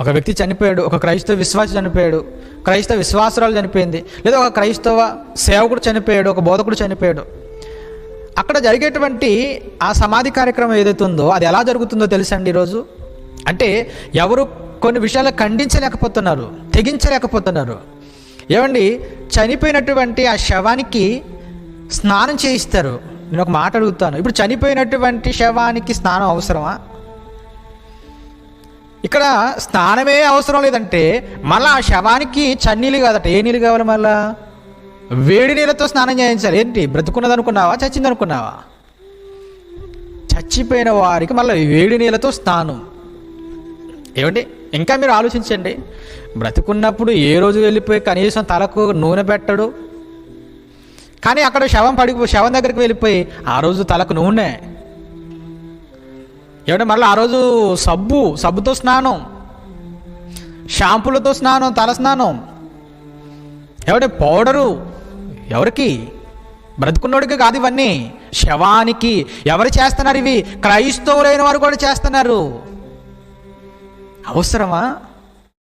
ఒక వ్యక్తి చనిపోయాడు, ఒక క్రైస్తవ విశ్వాసి చనిపోయాడు, క్రైస్తవ విశ్వాసురాలు చనిపోయింది, లేదా ఒక క్రైస్తవ సేవకుడు చనిపోయాడు, ఒక బోధకుడు చనిపోయాడు. అక్కడ జరిగేటువంటి ఆ సమాధి కార్యక్రమం ఏదైతే ఉందో అది ఎలా జరుగుతుందో తెలుసండి ఈరోజు. అంటే ఎవరు కొన్ని విషయాలు ఖండించలేకపోతున్నారు, తెగించలేకపోతున్నారు. ఏమండి, చనిపోయినటువంటి ఆ శవానికి స్నానం చేయిస్తారు. నేను ఒక మాట అడుగుతాను, ఇప్పుడు చనిపోయినటువంటి శవానికి స్నానం అవసరమా? ఇక్కడ స్నానమే అవసరం లేదంటే మళ్ళీ ఆ శవానికి చన్నీళ్ళు కాదట. ఏ నీళ్ళు కావాలి? మళ్ళా వేడి నీళ్ళతో స్నానం చేయించాలి. ఏంటి, బ్రతుకున్నది అనుకున్నావా, చచ్చింది అనుకున్నావా? చచ్చిపోయిన వారికి మళ్ళీ వేడి నీళ్ళతో స్నానం. ఏమండి, ఇంకా మీరు ఆలోచించండి. బ్రతుకున్నప్పుడు ఏ రోజు వెళ్ళిపోయి కనీసం తలకు నూనె పెట్టడు, కానీ అక్కడ శవం దగ్గరికి వెళ్ళిపోయి ఆ రోజు తలకు నూనె. ఏమంటే మళ్ళీ ఆ రోజు సబ్బుతో స్నానం, షాంపూలతో స్నానం, తల స్నానం. ఏమంటే పౌడరు ఎవరికి? బ్రతుకున్నోడికి కాదు ఇవన్నీ, శవానికి. ఎవరు చేస్తున్నారు ఇవి? క్రైస్తవులైన వారు కూడా చేస్తున్నారు. అవసరమా?